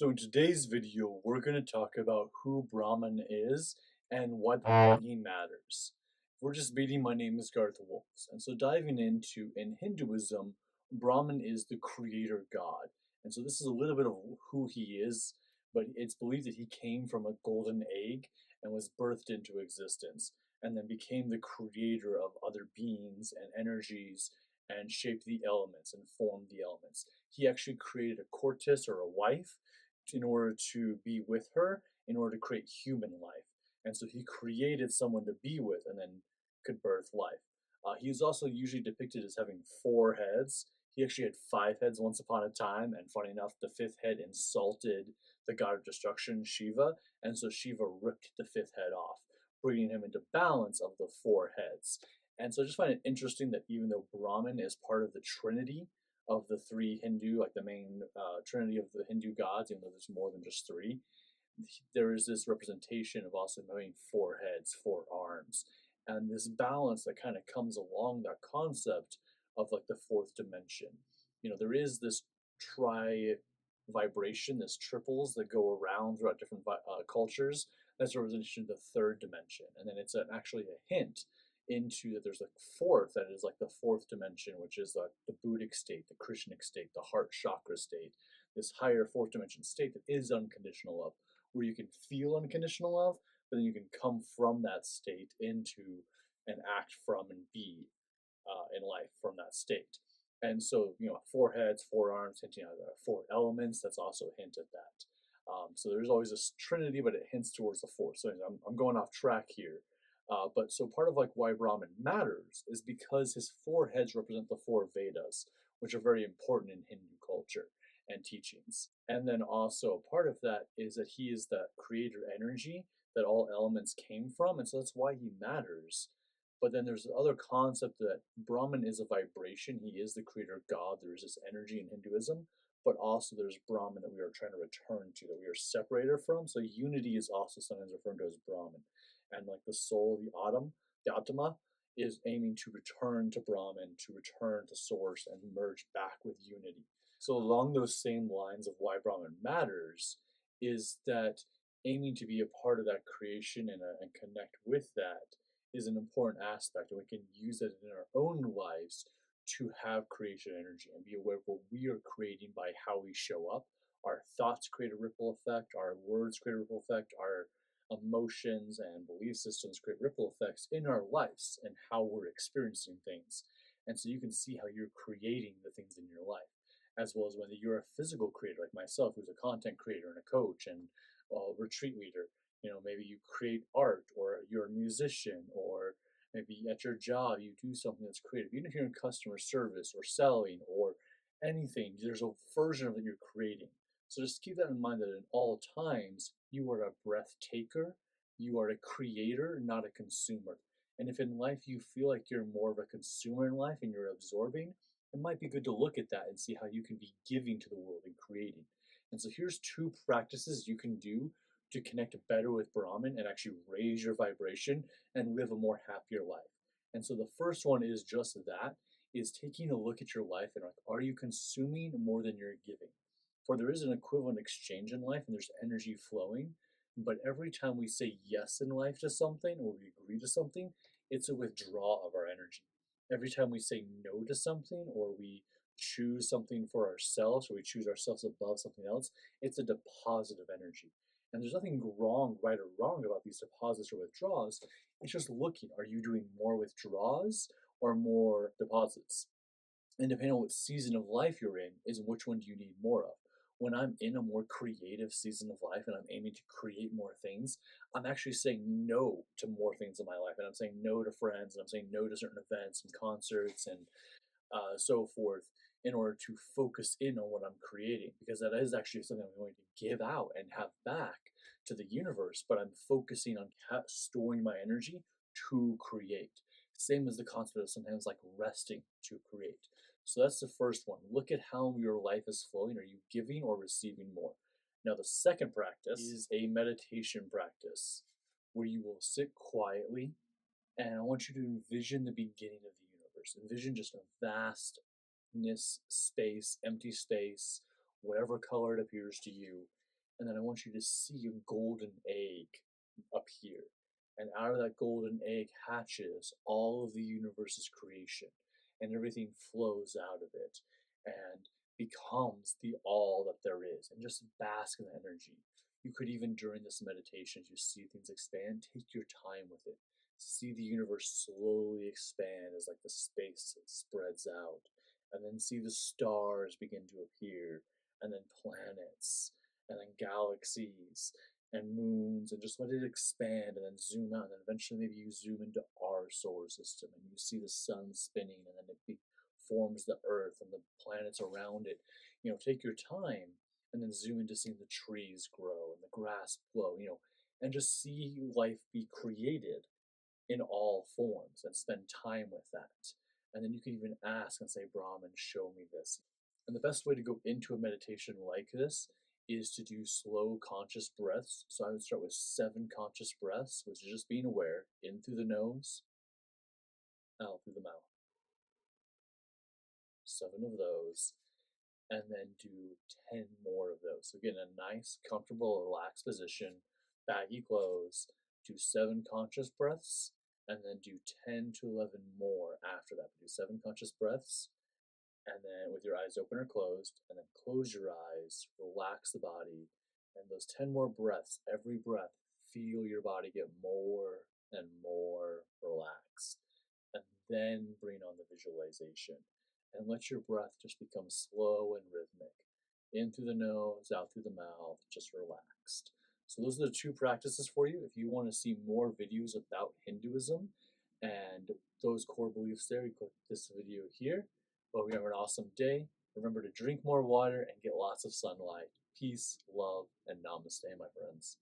So in today's video, we're going to talk about who Brahman is and why he matters. We're just meeting. My name is Garth, and so diving into in Hinduism, Brahman is the creator god, and so this is a little bit of who he is. But it's believed that he came from a golden egg and was birthed into existence, and then became the creator of other beings and energies, and shaped the elements and formed the elements. He actually created a courtice or a wife in order to be with her, in order to create human life. And so he created someone to be with and then could birth life. He is also usually depicted as having four heads. He actually had five heads once upon a time, and funny enough, the fifth head insulted the god of destruction, Shiva, and so Shiva ripped the fifth head off, bringing him into balance of the four heads. And so I just find it interesting that even though Brahman is part of the Trinity, of the three Hindu, like the main trinity of the Hindu gods, even though there's more than just three, there is this representation of also having four heads, four arms, and this balance that kind of comes along that concept of like the fourth dimension. There is this tri vibration, this triples that go around throughout different cultures. That's a representation of the third dimension, and then it's actually a hint into that there's a fourth that is like the fourth dimension, which is the Buddhic state, the Krishnic state, the heart chakra state, this higher fourth dimension state that is unconditional love, where you can feel unconditional love, but then you can come from that state into and act from and be in life from that state. And so, four heads, four arms, hinting at four elements. That's also a hint at that. So there's always this trinity, but it hints towards the fourth. So I'm going off track here. But so part of like why Brahman matters is because his four heads represent the four Vedas, which are very important in Hindu culture and teachings. And then also part of that is that he is that creator energy that all elements came from, and so that's why he matters. But then there's the other concept that Brahman is a vibration. He is the creator God. There's this energy in Hinduism, but also there's Brahman that we are trying to return to, that we are separated from. So unity is also sometimes referred to as Brahman. And like the soul, the Atma, is aiming to return to Brahman, to return to source and merge back with unity. So along those same lines of why Brahman matters is that aiming to be a part of that creation and connect with that is an important aspect, and we can use it in our own lives to have creation energy and be aware of what we are creating by how we show up. Our thoughts create a ripple effect, our words create a ripple effect, our emotions and belief systems create ripple effects in our lives and how we're experiencing things. And so you can see how you're creating the things in your life, as well as whether you're a physical creator like myself, who's a content creator and a coach and a retreat leader. Maybe you create art, or you're a musician, or maybe at your job you do something that's creative. Even if you're in customer service or selling or anything, there's a version of it you're creating. So just keep that in mind, that in all times you are a breath taker, you are a creator, not a consumer. And if in life you feel like you're more of a consumer in life and you're absorbing, it might be good to look at that and see how you can be giving to the world and creating. And so here's two practices you can do to connect better with Brahman and actually raise your vibration and live a more happier life. And so the first one is just that, is taking a look at your life and like, are you consuming more than you're giving? For there is an equivalent exchange in life and there's energy flowing, but every time we say yes in life to something or we agree to something, it's a withdrawal of our energy. Every time we say no to something or we choose something for ourselves or we choose ourselves above something else, it's a deposit of energy. And there's nothing wrong, right or wrong about these deposits or withdrawals. It's just looking, are you doing more withdrawals or more deposits? And depending on what season of life you're in, is which one do you need more of. When I'm in a more creative season of life and I'm aiming to create more things, I'm actually saying no to more things in my life. And I'm saying no to friends, and I'm saying no to certain events and concerts and so forth, in order to focus in on what I'm creating, because that is actually something I'm going to give out and have back to the universe, but I'm focusing on storing my energy to create. Same as the concept of sometimes like resting to create. So that's the first one. Look at how your life is flowing. Are you giving or receiving more? Now, the second practice is a meditation practice where you will sit quietly, and I want you to envision the beginning of the universe. Envision just a vastness, space, empty space, whatever color it appears to you. and then I want you to see a golden egg appear. And out of that golden egg hatches all of the universe's creation, and everything flows out of it and becomes the all that there is, and just bask in the energy. You could even during this meditation, as you see things expand, take your time with it. See the universe slowly expand as like the space spreads out, and then see the stars begin to appear, and then planets, and then galaxies, and moons, and just let it expand and then zoom out, and then eventually maybe you zoom into our solar system and you see the sun spinning, and then forms the earth and the planets around it. Take your time and then zoom into seeing the trees grow and the grass grow, and just see life be created in all forms and spend time with that. And then you can even ask and say, Brahman, show me this. And the best way to go into a meditation like this is to do slow conscious breaths. So I would start with 7 conscious breaths, which is just being aware, in through the nose, out through the mouth. 7 of those, and then do 10 more of those. So get in a nice, comfortable, relaxed position, baggy clothes, do 7 conscious breaths, and then do 10 to 11 more after that. Do 7 conscious breaths, and then with your eyes open or closed, and then close your eyes, relax the body, and those 10 more breaths, every breath, feel your body get more and more relaxed. And then bring on the visualization, and let your breath just become slow and rhythmic. In through the nose, out through the mouth, just relaxed. So those are the 2 practices for you. If you want to see more videos about Hinduism and those core beliefs there, you click this video here. Hope you have an awesome day. Remember to drink more water and get lots of sunlight. Peace, love, and namaste, my friends.